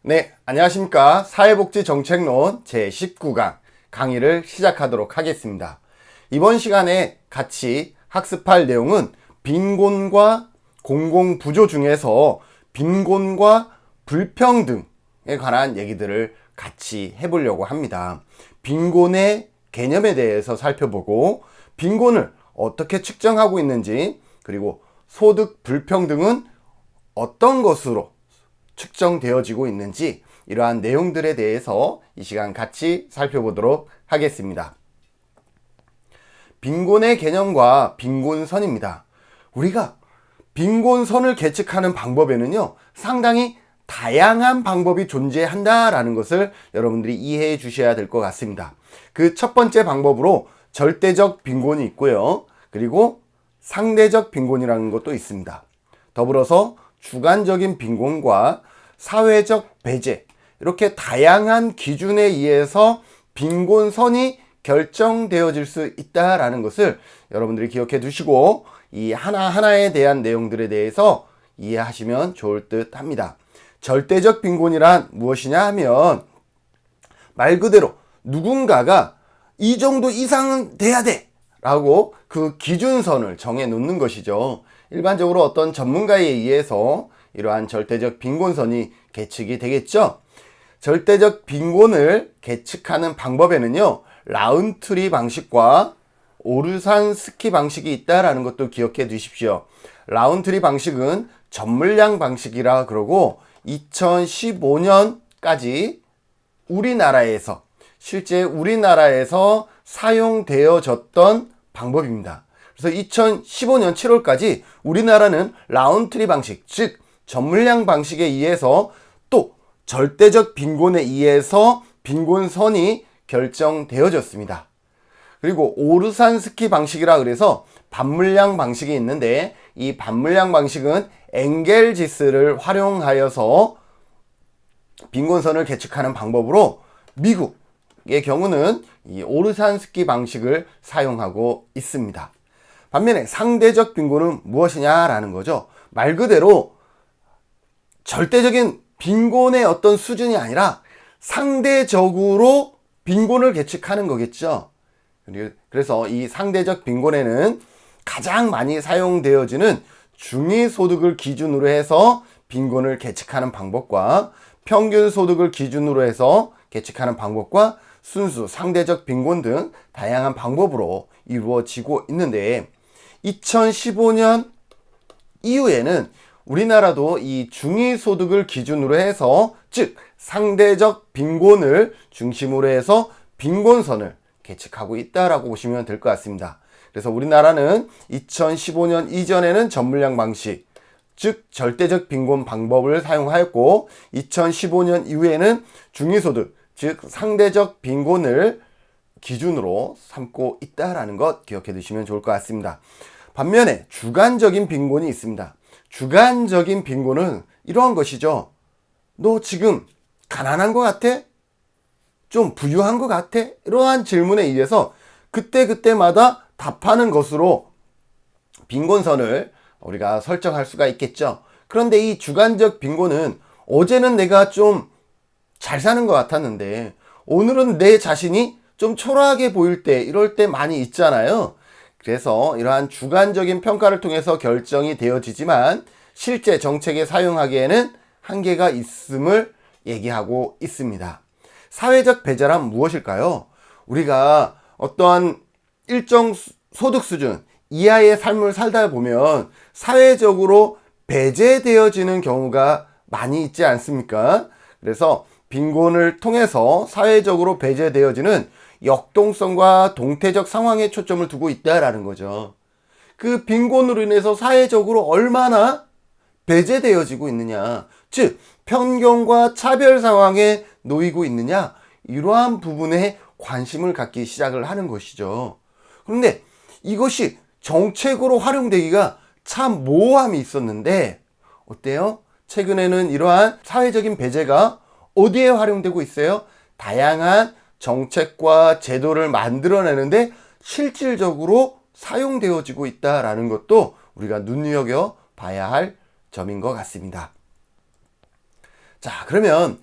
네, 안녕하십니까. 사회복지정책론 제19강 강의를 시작하도록 하겠습니다. 이번 시간에 같이 학습할 내용은 빈곤과 공공부조 중에서 빈곤과 불평등에 관한 얘기들을 같이 해보려고 합니다. 빈곤의 개념에 대해서 살펴보고 빈곤을 어떻게 측정하고 있는지, 그리고 소득 불평등은 어떤 것으로 측정되어지고 있는지, 이러한 내용들에 대해서 이 시간 같이 살펴보도록 하겠습니다. 빈곤의 개념과 빈곤선입니다. 우리가 빈곤선을 계측하는 방법에는요, 상당히 다양한 방법이 존재한다라는 것을 여러분들이 이해해 주셔야 될 것 같습니다. 그 첫 번째 방법으로 절대적 빈곤이 있고요. 그리고 상대적 빈곤이라는 것도 있습니다. 더불어서 주관적인 빈곤과 사회적 배제, 이렇게 다양한 기준에 의해서 빈곤선이 결정되어질 수 있다라는 것을 여러분들이 기억해 두시고, 이 하나하나에 대한 내용들에 대해서 이해하시면 좋을 듯 합니다. 절대적 빈곤이란 무엇이냐 하면, 말 그대로 누군가가 이 정도 이상은 돼야 돼 라고 그 기준선을 정해 놓는 것이죠. 일반적으로 어떤 전문가에 의해서 이러한 절대적 빈곤선이 계측이 되겠죠. 절대적 빈곤을 계측하는 방법에는요, 라운트리 방식과 오르산 스키 방식이 있다라는 것도 기억해 두십시오. 라운트리 방식은 전물량 방식이라 그러고, 2015년까지 실제 우리나라에서 사용되어졌던 방법입니다. 그래서 2015년 7월까지 우리나라는 라운트리 방식, 즉 전물량 방식에 의해서 또 절대적 빈곤에 의해서 빈곤선이 결정되어졌습니다. 그리고 오르산 스키 방식이라 그래서 반물량 방식이 있는데, 이 반물량 방식은 엥겔지스를 활용하여서 빈곤선을 계측하는 방법으로 미국의 경우는 이 오르산 스키 방식을 사용하고 있습니다. 반면에 상대적 빈곤은 무엇이냐라는 거죠. 말 그대로 절대적인 빈곤의 어떤 수준이 아니라 상대적으로 빈곤을 계측하는 거겠죠. 그래서 이 상대적 빈곤에는 가장 많이 사용되어지는 중위소득을 기준으로 해서 빈곤을 계측하는 방법과 평균 소득을 기준으로 해서 계측하는 방법과 순수, 상대적 빈곤 등 다양한 방법으로 이루어지고 있는데, 2015년 이후에는 우리나라도 이 중위소득을 기준으로 해서, 즉 상대적 빈곤을 중심으로 해서 빈곤선을 계측하고 있다라고 보시면 될 것 같습니다. 그래서 우리나라는 2015년 이전에는 전물량 방식, 즉 절대적 빈곤 방법을 사용하였고, 2015년 이후에는 중위소득, 즉 상대적 빈곤을 기준으로 삼고 있다라는 것 기억해 두시면 좋을 것 같습니다. 반면에 주관적인 빈곤이 있습니다. 주관적인 빈곤은 이러한 것이죠. 너 지금 가난한 것 같아? 좀 부유한 것 같아? 이러한 질문에 의해서 그때그때마다 답하는 것으로 빈곤선을 우리가 설정할 수가 있겠죠. 그런데 이 주관적 빈곤은, 어제는 내가 좀 잘 사는 것 같았는데 오늘은 내 자신이 좀 초라하게 보일 때, 이럴 때 많이 있잖아요. 그래서 이러한 주관적인 평가를 통해서 결정이 되어지지만 실제 정책에 사용하기에는 한계가 있음을 얘기하고 있습니다. 사회적 배제란 무엇일까요? 우리가 어떠한 일정 소득 수준 이하의 삶을 살다 보면 사회적으로 배제되어지는 경우가 많이 있지 않습니까? 그래서 빈곤을 통해서 사회적으로 배제되어지는 역동성과 동태적 상황에 초점을 두고 있다라는 거죠. 그 빈곤으로 인해서 사회적으로 얼마나 배제되어지고 있느냐, 즉 편견과 차별 상황에 놓이고 있느냐, 이러한 부분에 관심을 갖기 시작을 하는 것이죠. 그런데 이것이 정책으로 활용되기가 참 모호함이 있었는데, 어때요? 최근에는 이러한 사회적인 배제가 어디에 활용되고 있어요? 다양한 정책과 제도를 만들어내는데 실질적으로 사용되어지고 있다라는 것도 우리가 눈여겨 봐야 할 점인 것 같습니다. 자, 그러면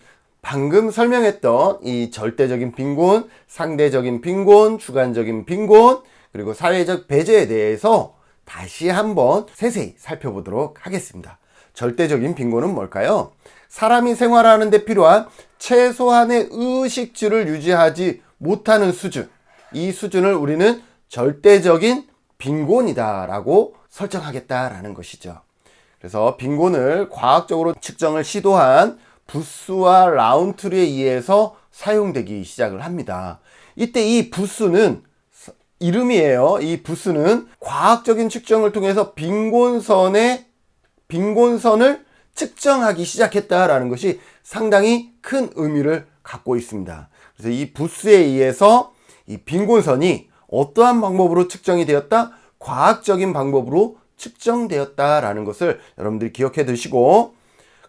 방금 설명했던 이 절대적인 빈곤, 상대적인 빈곤, 주관적인 빈곤, 그리고 사회적 배제에 대해서 다시 한번 세세히 살펴보도록 하겠습니다. 절대적인 빈곤은 뭘까요? 사람이 생활하는 데 필요한 최소한의 의식주를 유지하지 못하는 수준, 이 수준을 우리는 절대적인 빈곤이다라고 설정하겠다라는 것이죠. 그래서 빈곤을 과학적으로 측정을 시도한 부스와 라운트리에 의해서 사용되기 시작을 합니다. 이때 이 부스는 이름이에요. 이 부스는 과학적인 측정을 통해서 빈곤선을 측정하기 시작했다라는 것이 상당히 큰 의미를 갖고 있습니다. 그래서 이 부스에 의해서 이 빈곤선이 어떠한 방법으로 측정이 되었다? 과학적인 방법으로 측정되었다라는 것을 여러분들이 기억해 두시고,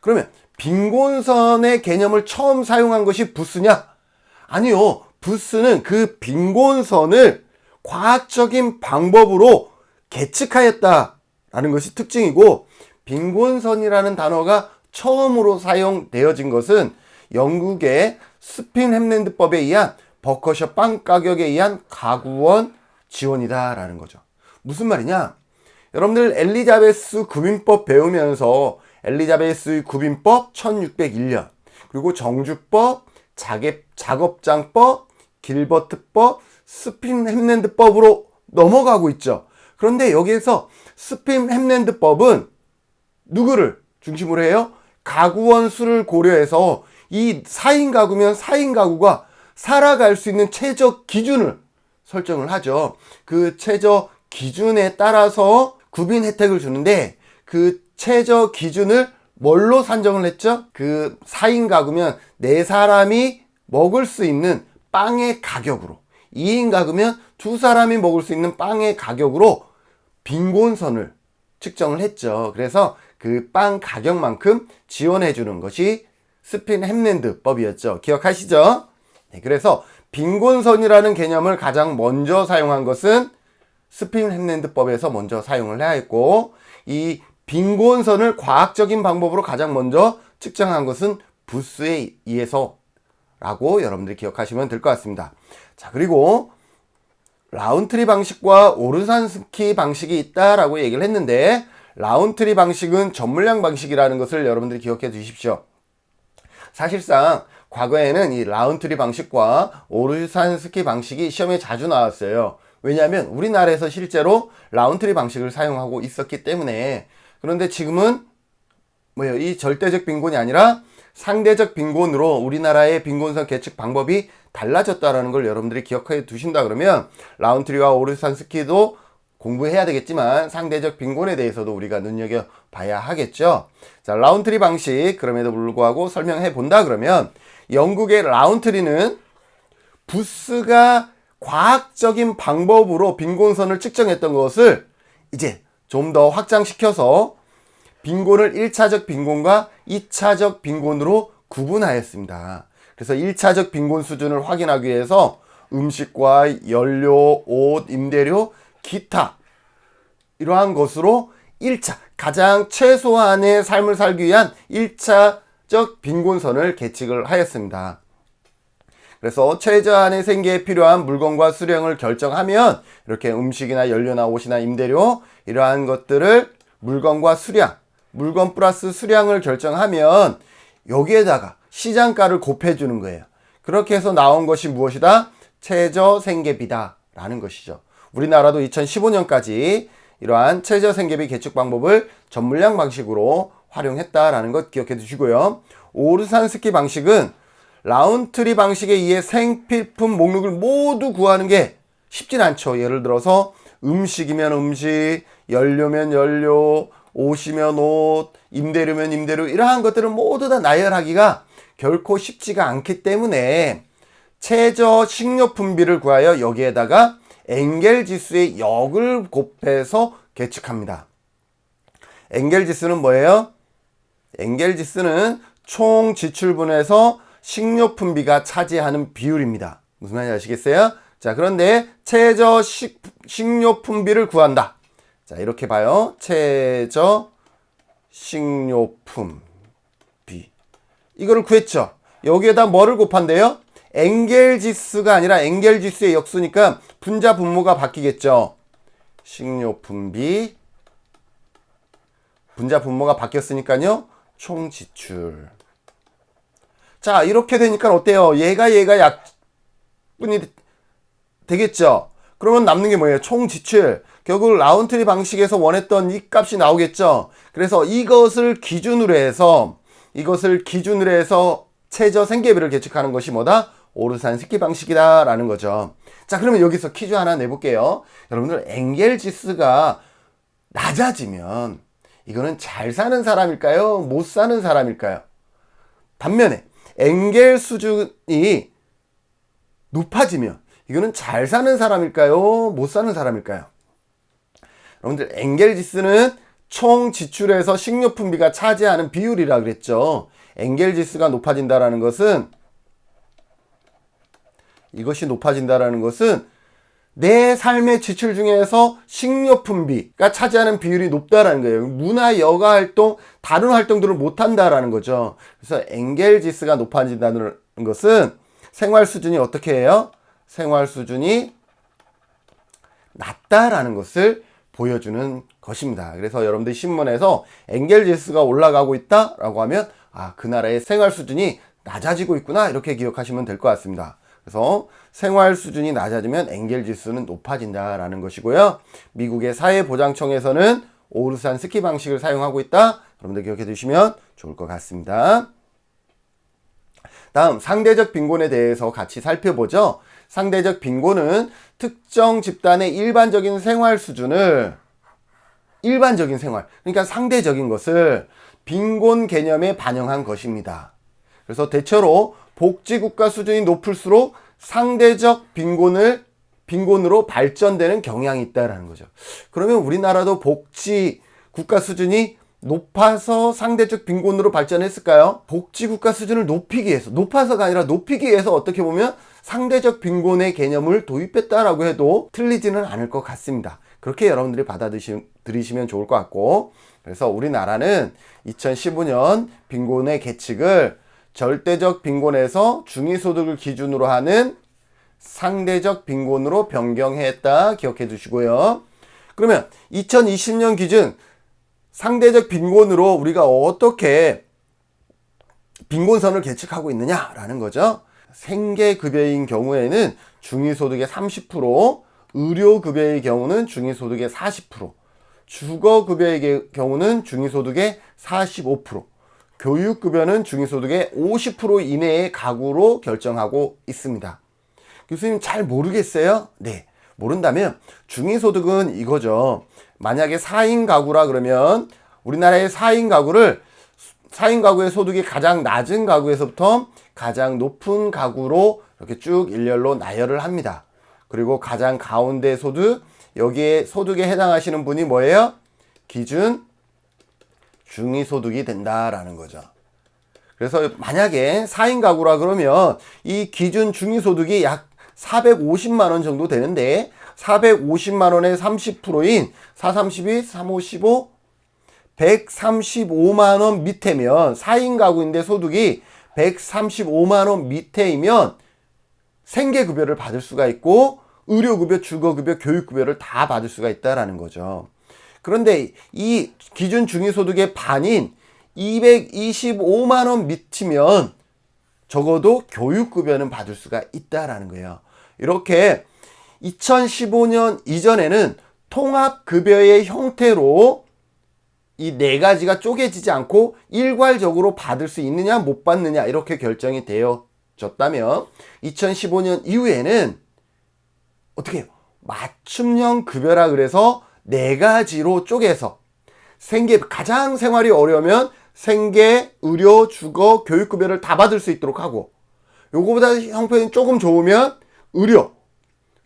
그러면 빈곤선의 개념을 처음 사용한 것이 부스냐? 아니요. 부스는 그 빈곤선을 과학적인 방법으로 계측하였다라는 것이 특징이고, 빈곤선이라는 단어가 처음으로 사용되어진 것은 영국의 스핀 햄랜드법에 의한 버커셔 빵 가격에 의한 가구원 지원이다라는 거죠. 무슨 말이냐? 여러분들 엘리자베스 구빈법 배우면서 엘리자베스 구빈법 1601년, 그리고 정주법, 작업장법, 길버트법, 스핀 햄랜드법으로 넘어가고 있죠. 그런데 여기에서 스핀 햄랜드법은 누구를 중심으로 해요? 가구원 수를 고려해서 이 4인 가구면 4인 가구가 살아갈 수 있는 최저 기준을 설정을 하죠. 그 최저 기준에 따라서 구빈 혜택을 주는데, 그 최저 기준을 뭘로 산정을 했죠? 그 4인 가구면 4사람이 먹을 수 있는 빵의 가격으로, 2인 가구면 2사람이 먹을 수 있는 빵의 가격으로 빈곤선을 측정을 했죠. 그래서 그 빵 가격만큼 지원해 주는 것이 스핀 햄랜드법이었죠. 기억하시죠? 네, 그래서 빈곤선이라는 개념을 가장 먼저 사용한 것은 스핀 햄랜드법에서 먼저 사용을 해야 했고, 이 빈곤선을 과학적인 방법으로 가장 먼저 측정한 것은 부스에 의해서라고 여러분들이 기억하시면 될 것 같습니다. 자, 그리고 라운트리 방식과 오르산스키 방식이 있다라고 얘기를 했는데, 라운트리 방식은 전물량 방식이라는 것을 여러분들이 기억해 주십시오. 사실상 과거에는 이 라운트리 방식과 오르산스키 방식이 시험에 자주 나왔어요. 왜냐하면 우리나라에서 실제로 라운트리 방식을 사용하고 있었기 때문에. 그런데 지금은 이 절대적 빈곤이 아니라 상대적 빈곤으로 우리나라의 빈곤선 계측 방법이 달라졌다라는 걸 여러분들이 기억해 두신다 그러면 라운트리와 오르산스키도 공부해야 되겠지만 상대적 빈곤에 대해서도 우리가 눈여겨봐야 하겠죠. 자, 라운트리 방식, 그럼에도 불구하고 설명해 본다 그러면, 영국의 라운트리는 부스가 과학적인 방법으로 빈곤선을 측정했던 것을 이제 좀 더 확장시켜서 빈곤을 1차적 빈곤과 2차적 빈곤으로 구분하였습니다. 그래서 1차적 빈곤 수준을 확인하기 위해서 음식과 연료, 옷, 임대료, 기타, 이러한 것으로 1차, 가장 최소한의 삶을 살기 위한 1차적 빈곤선을 계측을 하였습니다. 그래서 최저한의 생계에 필요한 물건과 수량을 결정하면, 이렇게 음식이나 연료나 옷이나 임대료, 이러한 것들을 물건과 수량, 물건 플러스 수량을 결정하면 여기에다가 시장가를 곱해주는 거예요. 그렇게 해서 나온 것이 무엇이다? 최저 생계비다 라는 것이죠. 우리나라도 2015년까지 이러한 최저 생계비 계측 방법을 전물량 방식으로 활용했다라는 것 기억해 두시고요. 오르산스키 방식은 라운트리 방식에 의해 생필품 목록을 모두 구하는 게 쉽진 않죠. 예를 들어서 음식이면 음식, 연료면 연료, 옷이면 옷, 임대료면 임대료, 이러한 것들을 모두 다 나열하기가 결코 쉽지가 않기 때문에 최저 식료품비를 구하여 여기에다가 엥겔 지수의 역을 곱해서 계측합니다. 엥겔 지수는 뭐예요? 엥겔 지수는 총 지출분에서 식료품비가 차지하는 비율입니다. 무슨 말인지 아시겠어요? 자, 그런데 최저 식료품비를 구한다. 자, 이렇게 봐요. 최저 식료품비. 이거를 구했죠. 여기에다 뭐를 곱한대요? 엔겔지수가 아니라 엔겔지수의 역수니까 분자 분모가 바뀌겠죠. 식료품비 분자 분모가 바뀌었으니까요. 총 지출. 자, 이렇게 되니까 어때요? 얘가 약분이 되겠죠. 그러면 남는 게 뭐예요? 총 지출. 결국 라운트리 방식에서 원했던 이 값이 나오겠죠. 그래서 이것을 기준으로 해서 최저 생계비를 계측하는 것이 뭐다? 오르산 스키 방식이다 라는 거죠. 자, 그러면 여기서 퀴즈 하나 내볼게요. 여러분들 엔겔 지수가 낮아지면 이거는 잘 사는 사람일까요? 못 사는 사람일까요? 반면에 엔겔 수준이 높아지면 이거는 잘 사는 사람일까요? 못 사는 사람일까요? 여러분들 엔겔 지수는 총 지출에서 식료품비가 차지하는 비율이라 그랬죠. 엔겔 지수가 높아진다라는 것은 내 삶의 지출 중에서 식료품비가 차지하는 비율이 높다라는 거예요. 문화, 여가 활동, 다른 활동들을 못한다라는 거죠. 그래서 엔겔 지수가 높아진다는 것은 생활 수준이 어떻게 해요? 생활 수준이 낮다라는 것을 보여주는 것입니다. 그래서 여러분들 신문에서 엔겔 지수가 올라가고 있다라고 하면 그 나라의 생활 수준이 낮아지고 있구나 이렇게 기억하시면 될 것 같습니다. 그래서 생활 수준이 낮아지면 엔겔 지수는 높아진다라는 것이고요. 미국의 사회보장청에서는 오르산 스키 방식을 사용하고 있다. 여러분들 기억해 두시면 좋을 것 같습니다. 다음 상대적 빈곤에 대해서 같이 살펴보죠. 상대적 빈곤은 특정 집단의 일반적인 생활 수준을 그러니까 상대적인 것을 빈곤 개념에 반영한 것입니다. 그래서 대체로 복지국가 수준이 높을수록 상대적 빈곤으로 발전되는 경향이 있다는 거죠. 그러면 우리나라도 복지국가 수준이 높아서 상대적 빈곤으로 발전했을까요? 복지국가 수준을 높아서가 아니라 높이기 위해서 어떻게 보면 상대적 빈곤의 개념을 도입했다라고 해도 틀리지는 않을 것 같습니다. 그렇게 여러분들이 받아들이시면 좋을 것 같고, 그래서 우리나라는 2015년 빈곤의 계측을 절대적 빈곤에서 중위소득을 기준으로 하는 상대적 빈곤으로 변경했다 기억해 두시고요. 그러면 2020년 기준 상대적 빈곤으로 우리가 어떻게 빈곤선을 계측하고 있느냐라는 거죠. 생계급여인 경우에는 중위소득의 30%, 의료급여의 경우는 중위소득의 40%, 주거급여의 경우는 중위소득의 45%, 교육급여는 중위소득의 50% 이내의 가구로 결정하고 있습니다. 교수님 잘 모르겠어요? 네, 모른다면 중위소득은 이거죠. 만약에 4인 가구라 그러면 우리나라의 4인 가구의 소득이 가장 낮은 가구에서부터 가장 높은 가구로 이렇게 쭉 일렬로 나열을 합니다. 그리고 가장 가운데 소득, 여기에 소득에 해당하시는 분이 뭐예요? 기준 중위소득이 된다라는 거죠. 그래서 만약에 4인 가구라 그러면 이 기준 중위소득이 약 450만 원 정도 되는데 450만 원의 30%인 4, 32, 3, 5, 15, 135만 원 밑에면 4인 가구인데 소득이 135만 원 밑에이면 생계급여를 받을 수가 있고 의료급여, 주거급여, 교육급여를 다 받을 수가 있다라는 거죠. 그런데 이 기준 중위소득의 반인 225만 원 밑이면 적어도 교육급여는 받을 수가 있다라는 거예요. 이렇게 2015년 이전에는 통합급여의 형태로 이 네 가지가 쪼개지지 않고 일괄적으로 받을 수 있느냐 못 받느냐 이렇게 결정이 되어졌다면 2015년 이후에는 어떻게 해요? 맞춤형 급여라 그래서 네 가지로 쪼개서 가장 생활이 어려우면 생계, 의료, 주거, 교육급여를 다 받을 수 있도록 하고 요거보다 형편이 조금 좋으면 의료,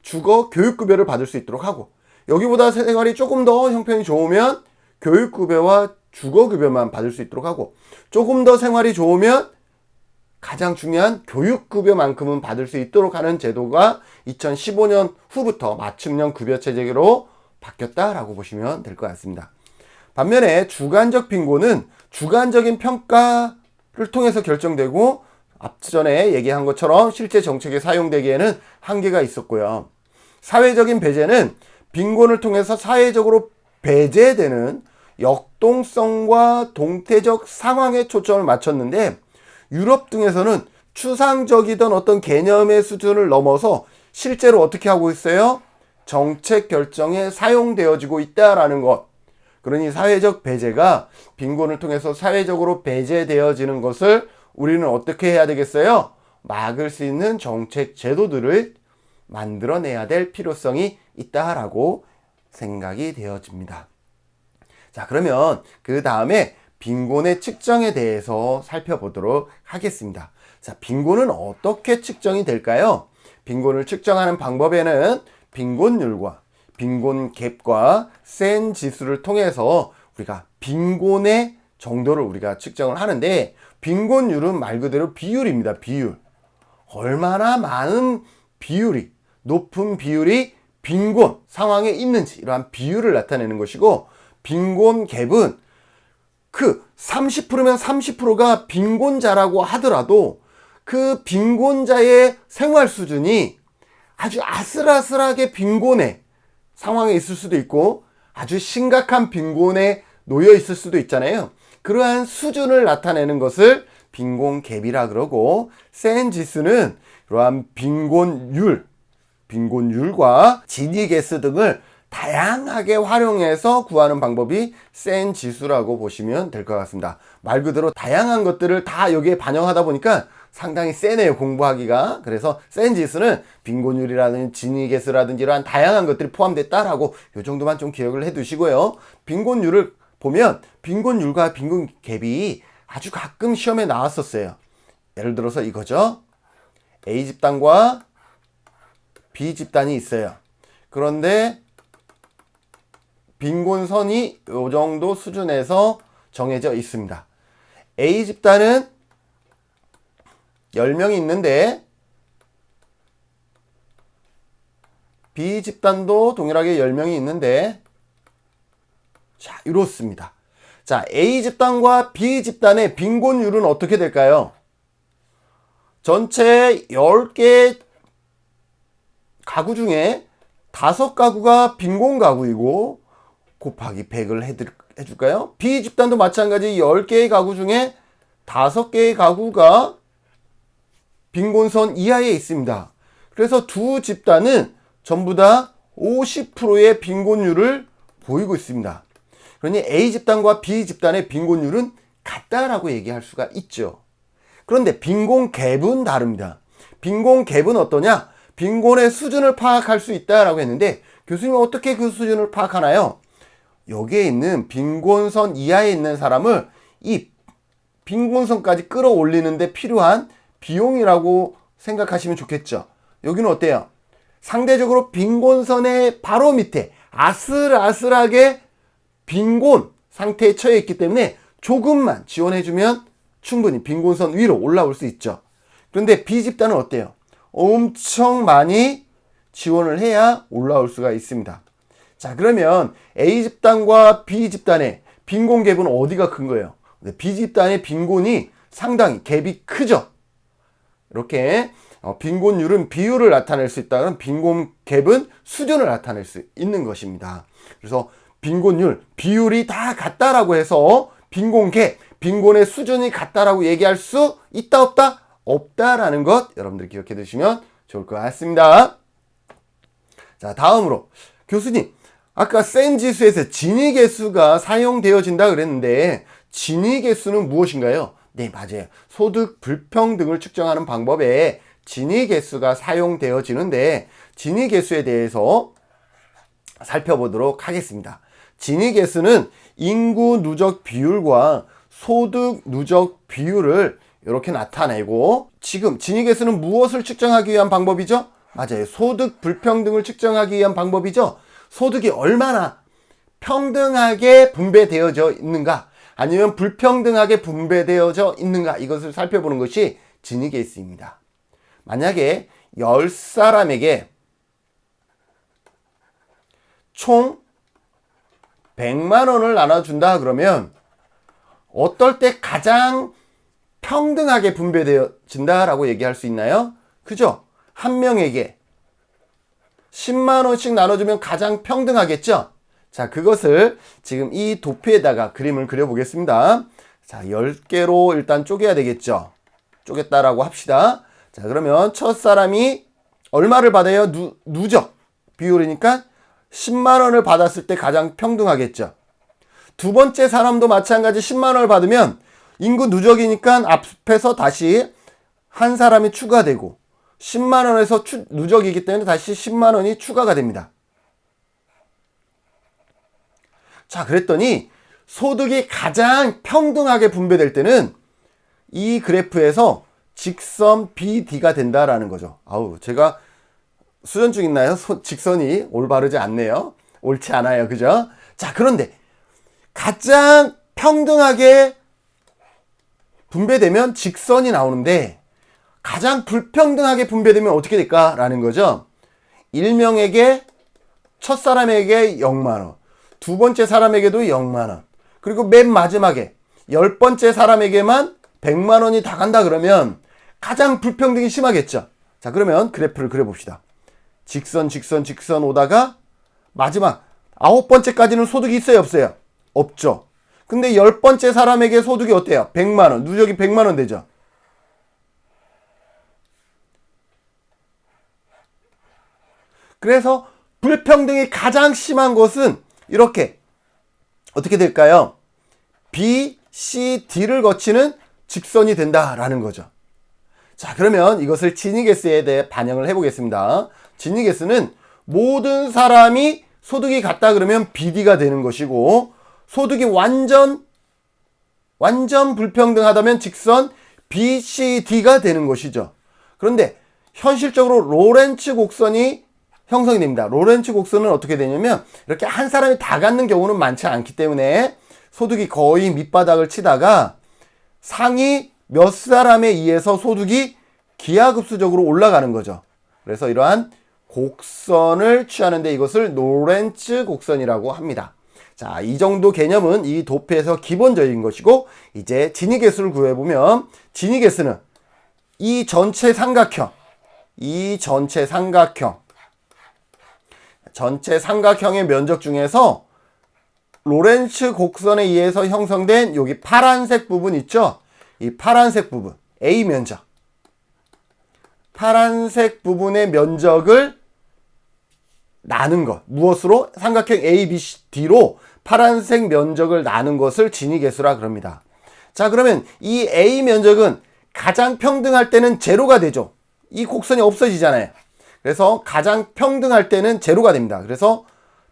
주거, 교육급여를 받을 수 있도록 하고 여기보다 생활이 조금 더 형편이 좋으면 교육급여와 주거급여만 받을 수 있도록 하고 조금 더 생활이 좋으면 가장 중요한 교육급여만큼은 받을 수 있도록 하는 제도가 2015년 후부터 맞춤형 급여체제로 바뀌었다라고 보시면 될 것 같습니다. 반면에 주관적 빈곤은 주관적인 평가를 통해서 결정되고 앞전에 얘기한 것처럼 실제 정책에 사용되기에는 한계가 있었고요. 사회적인 배제는 빈곤을 통해서 사회적으로 배제되는 역동성과 동태적 상황에 초점을 맞췄는데, 유럽 등에서는 추상적이던 어떤 개념의 수준을 넘어서 실제로 어떻게 하고 있어요? 정책 결정에 사용되어지고 있다라는 것. 그러니 사회적 배제가 빈곤을 통해서 사회적으로 배제되어지는 것을 우리는 어떻게 해야 되겠어요? 막을 수 있는 정책 제도들을 만들어내야 될 필요성이 있다라고 생각이 되어집니다. 자, 그러면 그 다음에 빈곤의 측정에 대해서 살펴보도록 하겠습니다. 자, 빈곤은 어떻게 측정이 될까요? 빈곤을 측정하는 방법에는 빈곤율과 빈곤 갭과 센 지수를 통해서 우리가 빈곤의 정도를 우리가 측정을 하는데, 빈곤율은 말 그대로 비율입니다. 비율. 얼마나 많은 비율이, 높은 비율이 빈곤 상황에 있는지, 이러한 비율을 나타내는 것이고, 빈곤 갭은 그 30%면 30%가 빈곤자라고 하더라도 그 빈곤자의 생활 수준이 아주 아슬아슬하게 빈곤의 상황에 있을 수도 있고 아주 심각한 빈곤에 놓여 있을 수도 있잖아요. 그러한 수준을 나타내는 것을 빈곤 갭이라 그러고, 센 지수는 이러한 빈곤율과 지니 개수 등을 다양하게 활용해서 구하는 방법이 센 지수라고 보시면 될 것 같습니다. 말 그대로 다양한 것들을 다 여기에 반영하다 보니까 상당히 세네요, 공부하기가. 그래서 센 지수는 빈곤율이라든지 지니 개수라든지 이러한 다양한 것들이 포함됐다라고 이 정도만 좀 기억을 해 두시고요. 빈곤율을 보면 빈곤율과 빈곤 갭이 아주 가끔 시험에 나왔었어요. 예를 들어서 이거죠. A 집단과 B 집단이 있어요. 그런데 빈곤선이 이 정도 수준에서 정해져 있습니다. A 집단은 10명이 있는데 B 집단도 동일하게 10명이 있는데, 자, 이렇습니다. 자, A 집단과 B 집단의 빈곤율은 어떻게 될까요? 전체 10개 가구 중에 5가구가 빈곤 가구이고 곱하기 100을 해줄까요? B 집단도 마찬가지 10개의 가구 중에 5개의 가구가 빈곤선 이하에 있습니다. 그래서 두 집단은 전부 다 50%의 빈곤율을 보이고 있습니다. 그러니 A 집단과 B 집단의 빈곤율은 같다라고 얘기할 수가 있죠. 그런데 빈곤 갭은 다릅니다. 빈곤 갭은 어떠냐? 빈곤의 수준을 파악할 수 있다라고 했는데, 교수님은 어떻게 그 수준을 파악하나요? 여기에 있는 빈곤선 이하에 있는 사람을 이 빈곤선까지 끌어올리는 데 필요한 비용이라고 생각하시면 좋겠죠. 여기는 어때요? 상대적으로 빈곤선의 바로 밑에 아슬아슬하게 빈곤 상태에 처해 있기 때문에 조금만 지원해주면 충분히 빈곤선 위로 올라올 수 있죠. 그런데 B 집단은 어때요? 엄청 많이 지원을 해야 올라올 수가 있습니다. 자, 그러면 A 집단과 B 집단의 빈곤 갭은 어디가 큰 거예요? B 집단의 빈곤이 상당히 갭이 크죠. 이렇게 빈곤율은 비율을 나타낼 수 있다. 그럼 빈곤 갭은 수준을 나타낼 수 있는 것입니다. 그래서 빈곤율, 비율이 다 같다라고 해서 빈곤 갭, 빈곤의 수준이 같다라고 얘기할 수 있다 없다? 없다라는 것 여러분들 기억해 두시면 좋을 것 같습니다. 자, 다음으로 교수님, 아까 센 지수에서 지니 개수가 사용되어진다 그랬는데 지니 개수는 무엇인가요? 네, 맞아요. 소득 불평등을 측정하는 방법에 지니 개수가 사용되어지는데, 지니 개수에 대해서 살펴보도록 하겠습니다. 지니 개수는 인구 누적 비율과 소득 누적 비율을 이렇게 나타내고, 지금 지니 개수는 무엇을 측정하기 위한 방법이죠? 맞아요. 소득 불평등을 측정하기 위한 방법이죠. 소득이 얼마나 평등하게 분배되어져 있는가, 아니면 불평등하게 분배되어져 있는가, 이것을 살펴보는 것이 지니 개수입니다. 만약에 10사람에게 총 100만 원을 나눠준다 그러면 어떨 때 가장 평등하게 분배되어진다라고 얘기할 수 있나요? 그죠? 한 명에게 10만 원씩 나눠주면 가장 평등하겠죠? 자, 그것을 지금 이 도표에다가 그림을 그려보겠습니다. 자, 10개로 일단 쪼개야 되겠죠? 쪼갰다라고 합시다. 자, 그러면 첫 사람이 얼마를 받아요? 누적 비율이니까 10만 원을 받았을 때 가장 평등하겠죠? 두 번째 사람도 마찬가지 10만 원을 받으면 인구 누적이니까 앞에서 다시 한 사람이 추가되고 10만 원에서 누적이기 때문에 다시 10만 원이 추가가 됩니다. 자, 그랬더니 소득이 가장 평등하게 분배될 때는 이 그래프에서 직선 BD가 된다라는 거죠. 아우, 제가 수전증 있나요? 직선이 올바르지 않네요. 옳지 않아요. 그죠? 자, 그런데 가장 평등하게 분배되면 직선이 나오는데 가장 불평등하게 분배되면 어떻게 될까라는 거죠. 1명에게 첫 사람에게 0만원, 두 번째 사람에게도 0만원, 그리고 맨 마지막에 10번째 사람에게만 100만원이 다 간다 그러면 가장 불평등이 심하겠죠. 자, 그러면 그래프를 그려봅시다. 직선 오다가 마지막 9번째까지는 소득이 있어요, 없어요? 없죠. 근데 10번째 사람에게 소득이 어때요? 100만원, 누적이 100만원 되죠. 그래서 불평등이 가장 심한 것은 이렇게 어떻게 될까요? B, C, D를 거치는 직선이 된다라는 거죠. 자, 그러면 이것을 지니게스에 대해 반영을 해보겠습니다. 지니게스는 모든 사람이 소득이 같다 그러면 BD가 되는 것이고, 소득이 완전 불평등하다면 직선 BCD가 되는 것이죠. 그런데 현실적으로 로렌츠 곡선이 형성이 됩니다. 로렌츠 곡선은 어떻게 되냐면 이렇게 한 사람이 다 갖는 경우는 많지 않기 때문에 소득이 거의 밑바닥을 치다가 상위 몇 사람에 의해서 소득이 기하급수적으로 올라가는 거죠. 그래서 이러한 곡선을 취하는데 이것을 로렌츠 곡선이라고 합니다. 자, 이 정도 개념은 이 도표에서 기본적인 것이고, 이제 지니계수를 구해보면 지니계수는 이 전체 삼각형의 면적 중에서 로렌츠 곡선에 의해서 형성된 여기 파란색 부분 있죠? 이 파란색 부분 A 면적, 파란색 부분의 면적을 나눈 것, 무엇으로? 삼각형 A, B, C, D로 파란색 면적을 나눈 것을 지니계수라 그럽니다. 자, 그러면 이 A 면적은 가장 평등할 때는 제로가 되죠. 이 곡선이 없어지잖아요. 그래서 가장 평등할 때는 제로가 됩니다. 그래서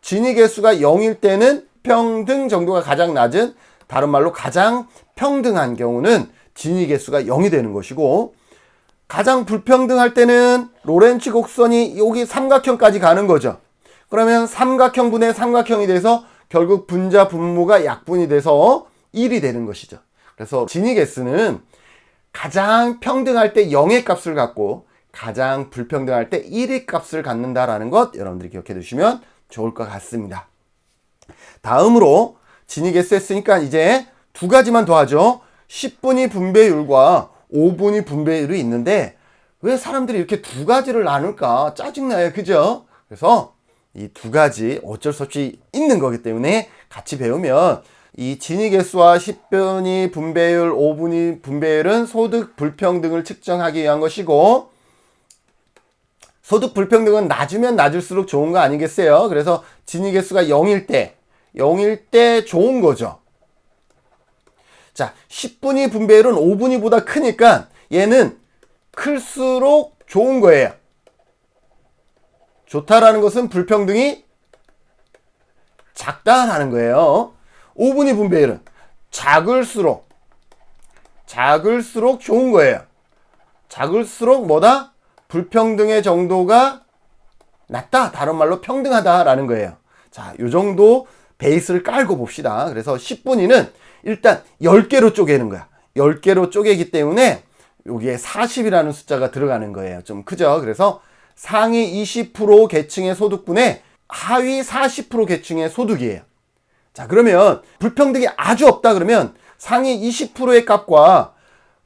지니계수가 0일 때는 평등 정도가 가장 낮은, 다른 말로 가장 평등한 경우는 지니계수가 0이 되는 것이고, 가장 불평등할 때는 로렌츠 곡선이 여기 삼각형까지 가는 거죠. 그러면 삼각형분의 삼각형이 돼서 결국 분자 분모가 약분이 돼서 1이 되는 것이죠. 그래서 지니계수는 가장 평등할 때 0의 값을 갖고 가장 불평등할 때 1의 값을 갖는다라는 것 여러분들이 기억해 두시면 좋을 것 같습니다. 다음으로 지니계수 했으니까 이제 두 가지만 더 하죠. 10분위 분배율과 5분위 분배율이 있는데 왜 사람들이 이렇게 두 가지를 나눌까? 짜증나요. 그죠? 그래서 이 두 가지 어쩔 수 없이 있는 거기 때문에 같이 배우면 이 지니계수와 10분위 분배율, 5분위 분배율은 소득 불평등을 측정하기 위한 것이고, 소득 불평등은 낮으면 낮을수록 좋은 거 아니겠어요? 그래서 지니계수가 0일 때 좋은 거죠. 자, 10분위 분배율은 5분위보다 크니까 얘는 클수록 좋은 거예요. 좋다라는 것은 불평등이 작다라는 거예요. 5분위 분배율은 작을수록 좋은 거예요. 작을수록 뭐다? 불평등의 정도가 낮다. 다른 말로 평등하다라는 거예요. 자, 요 정도 베이스를 깔고 봅시다. 그래서 10분위는 일단 10개로 쪼개는 거야. 10개로 쪼개기 때문에 여기에 40이라는 숫자가 들어가는 거예요. 좀 크죠? 그래서 상위 20% 계층의 소득분의 하위 40% 계층의 소득이에요. 자, 그러면 불평등이 아주 없다 그러면 상위 20%의 값과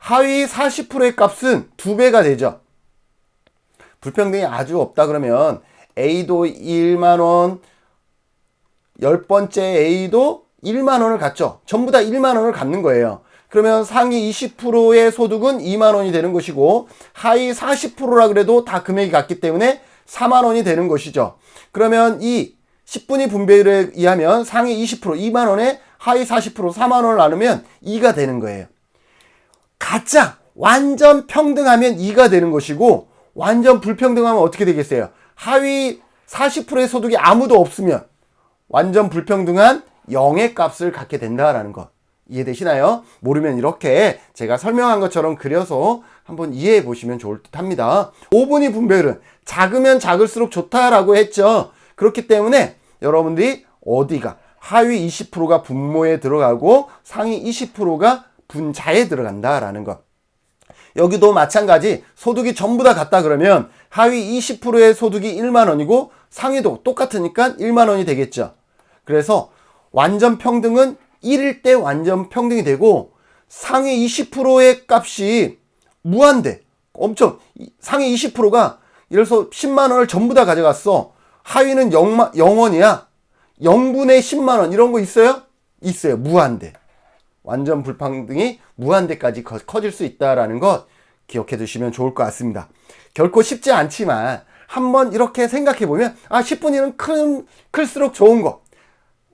하위 40%의 값은 2배가 되죠. 불평등이 아주 없다 그러면 A도 1만원, 10번째 A도 1만원을 갖죠. 전부 다 1만원을 갖는 거예요. 그러면 상위 20%의 소득은 2만원이 되는 것이고 하위 40%라 그래도 다 금액이 같기 때문에 4만원이 되는 것이죠. 그러면 이 10분위 분배율에 의하면 상위 20% 2만원에 하위 40% 4만원을 나누면 2가 되는 거예요. 가짜 완전 평등하면 2가 되는 것이고 완전 불평등하면 어떻게 되겠어요? 하위 40%의 소득이 아무도 없으면 완전 불평등한 0의 값을 갖게 된다라는 것 이해되시나요? 모르면 이렇게 제가 설명한 것처럼 그려서 한번 이해해 보시면 좋을 듯 합니다. 5분위 분배율은 작으면 작을수록 좋다라고 했죠. 그렇기 때문에 여러분들이 어디가 하위 20%가 분모에 들어가고 상위 20%가 분자에 들어간다라는 것. 여기도 마찬가지 소득이 전부 다 같다 그러면 하위 20%의 소득이 1만원이고 상위도 똑같으니까 1만원이 되겠죠. 그래서 완전 평등은 1일 때 완전 평등이 되고 상위 20%의 값이 무한대. 엄청 상위 20%가 예를 들어서 10만원을 전부 다 가져갔어. 하위는 0원이야. 0분의 10만원 이런 거 있어요? 있어요. 무한대. 완전 불평등이 무한대까지 커질 수 있다는 것 기억해 두시면 좋을 것 같습니다. 결코 쉽지 않지만 한번 이렇게 생각해 보면 10분위는 클수록 좋은 것,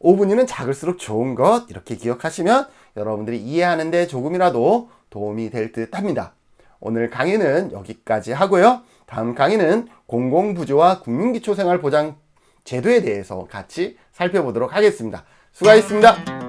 5분위는 작을수록 좋은 것 이렇게 기억하시면 여러분들이 이해하는 데 조금이라도 도움이 될 듯 합니다. 오늘 강의는 여기까지 하고요. 다음 강의는 공공부조와 국민기초생활보장 제도에 대해서 같이 살펴보도록 하겠습니다. 수고하셨습니다.